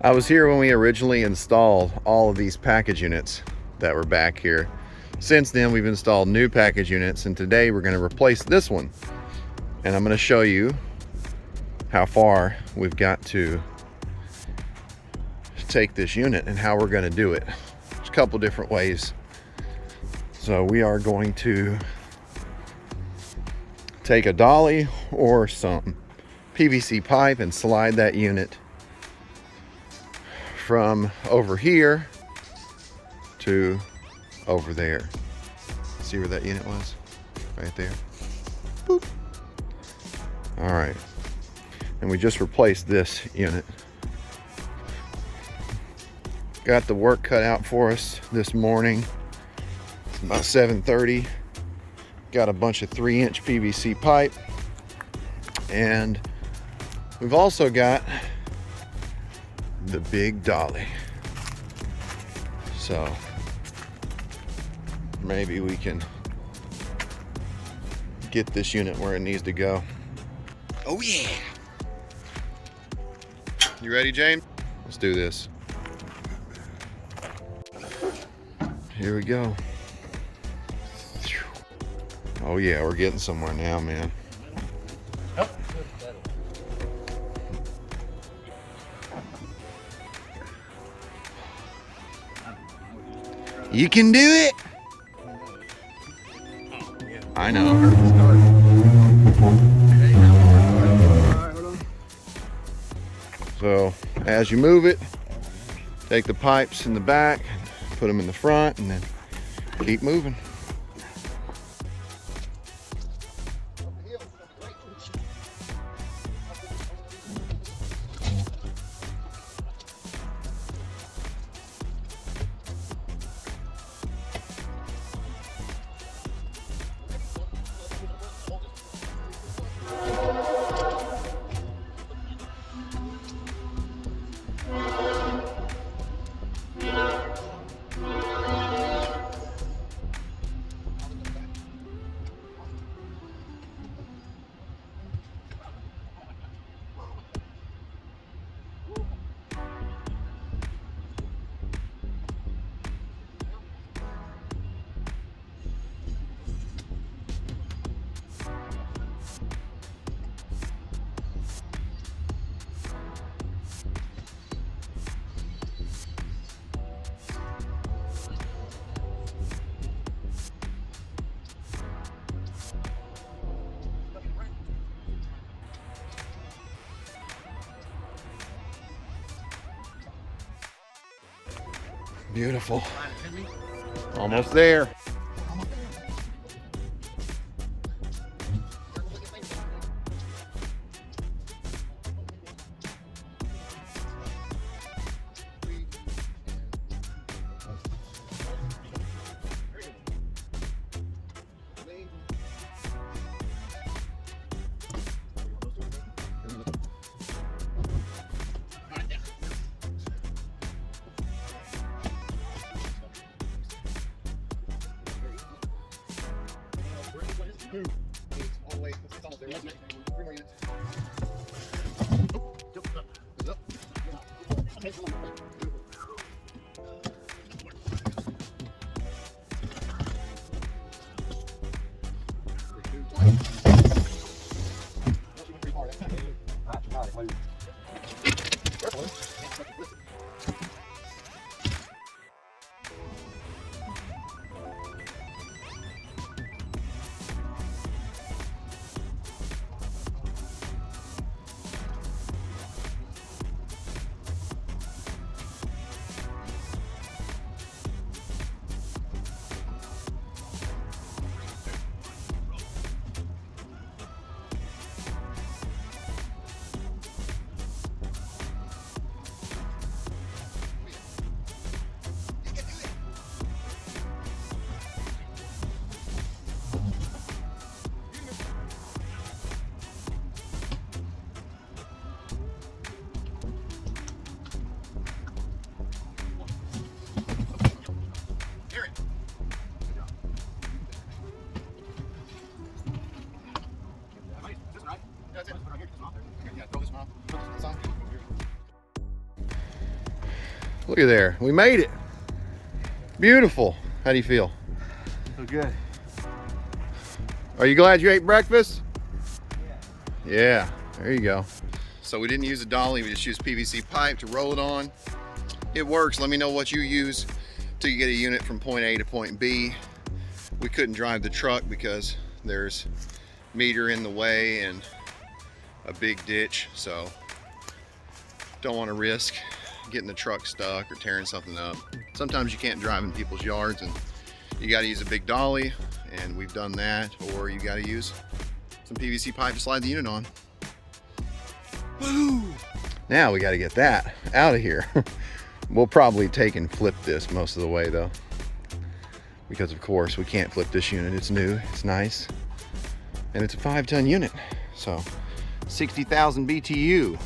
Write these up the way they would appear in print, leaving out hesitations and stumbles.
I was here when we originally installed all of these package units that were back here. Since then, we've installed new package units, and today we're going to replace this one. And I'm going to show you how far we've got to take this unit and how we're going to do it. There's a couple different ways. So we are going to take a dolly or some PVC pipe and slide that unit from over here to over there. See where that unit was? Right there. Boop. All right. And we just replaced this unit. Got the work cut out for us this morning. It's about 7:30. Got a bunch of 3-inch PVC pipe. And we've also got the big dolly. So maybe we can get this unit where it needs to go. Oh yeah. You ready, Jane? Let's do this. Here we go. Oh yeah, we're getting somewhere now, man. You can do it. I know. So as you move it, take the pipes in the back, put them in the front, and then keep moving. Beautiful. Almost there. Look at there. We made it. Beautiful. How do you feel? Feel good. Are you glad you ate breakfast? Yeah. There you go. So we didn't use a dolly. We just used PVC pipe to roll it on. It works. Let me know what you use to get a unit from point A to point B. We couldn't drive the truck because there's meter in the way and a big ditch, so don't want to risk getting the truck stuck or tearing something up. Sometimes you can't drive in people's yards and you got to use a big dolly, and we've done that, or you got to use some PVC pipe to slide the unit on. Woo! Now we got to get that out of here. We'll probably take and flip this most of the way though, because of course we can't flip this unit. It's new, it's nice, and it's a 5-ton unit. So 60,000 BTU,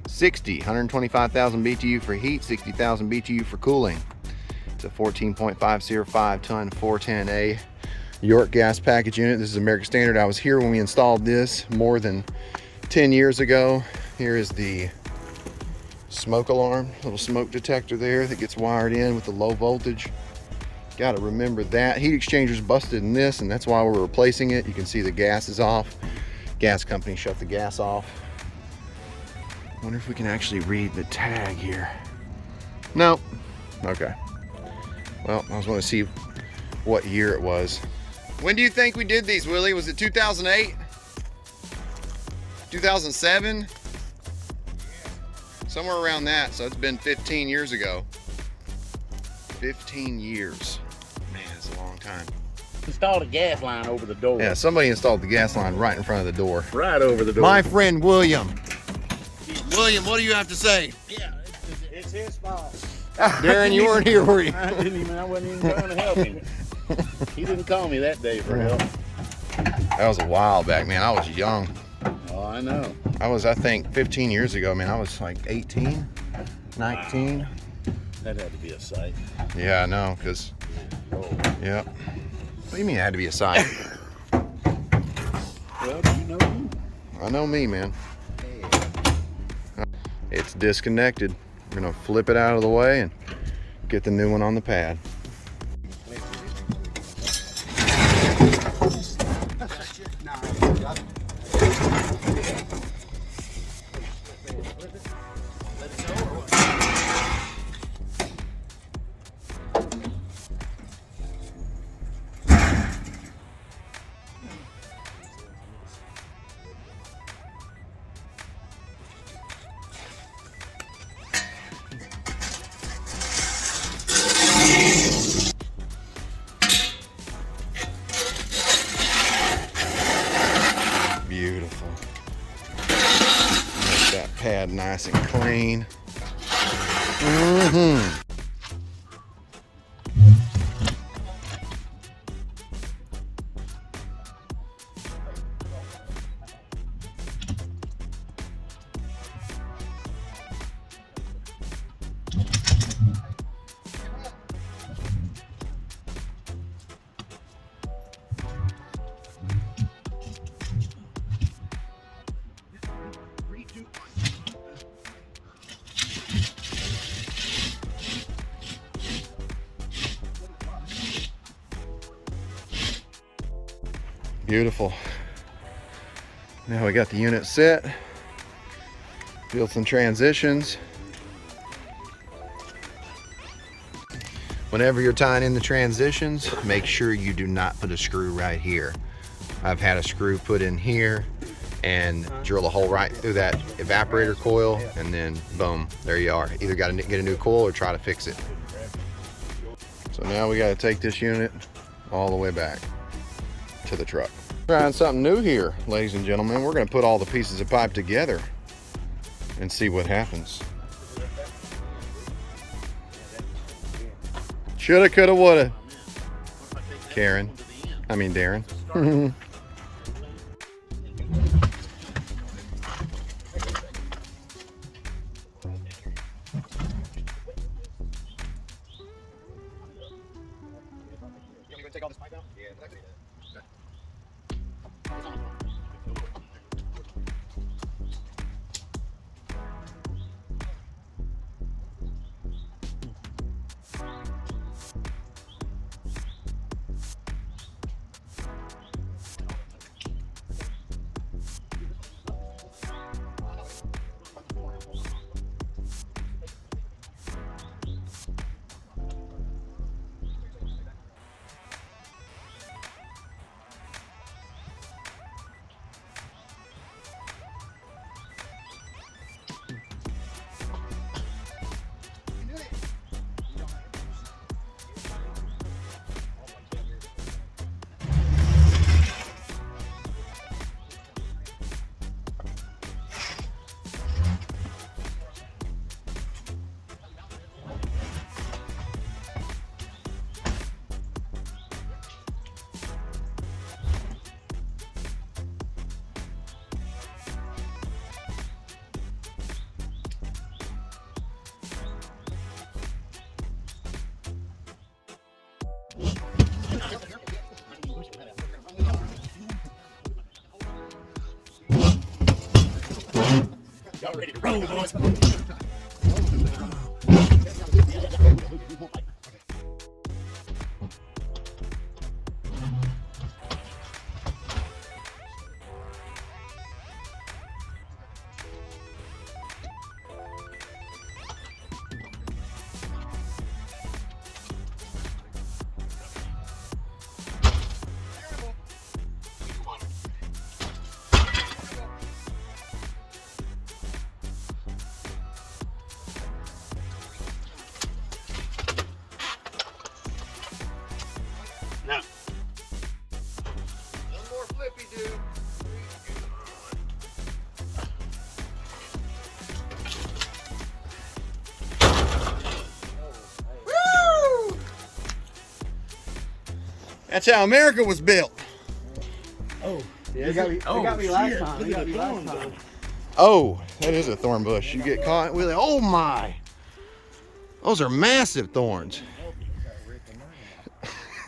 125,000 BTU for heat, 60,000 BTU for cooling. It's a 14.505 ton 410A York gas package unit. This is American Standard. I was here when we installed this more than 10 years ago. Here is the smoke alarm, little smoke detector there that gets wired in with the low voltage. Got to remember that. Heat exchanger's busted in this, and that's why we're replacing it. You can see the gas is off. Gas company shut the gas off. Wonder if we can actually read the tag here. Nope. Okay. Well, I was going to see what year it was. When do you think we did these, Willie? Was it 2008? 2007? Somewhere around that, so it's been 15 years ago. 15 years. Man, it's a long time. Installed a gas line over the door. Yeah, somebody installed the gas line right in front of the door. Right over the door. My friend William. William, what do you have to say? Yeah, it's his fault. Darren, you weren't here, were you? I wasn't even trying to help him. He didn't call me that day for help. That was a while back, man. I was young. Oh, I know. I think 15 years ago, man. I was like 18, 19. Wow. That had to be a sight. Yeah, I know, because, yeah. What do you mean it had to be a sight? Well, you know me. I know me, man. It's disconnected. We're gonna flip it out of the way and get the new one on the pad. Beautiful. Make that pad nice and clean. Beautiful. Now we got the unit set. Built some transitions. Whenever you're tying in the transitions, make sure you do not put a screw right here. I've had a screw put in here and drill a hole right through that evaporator coil, and then boom, there you are. Either got to get a new coil or try to fix it. So now we got to take this unit all the way back to the truck. Trying something new here, ladies and gentlemen. We're going to put all the pieces of pipe together and see what happens. Shoulda, coulda, woulda. Darren. Take all this pipe out? Yeah, exactly. Now, One more flippy do. Woo! That's how America was built. oh, They got me last time. They got me last time. Oh, that is a thorn bush. You get caught with it. Oh my. Those are massive thorns.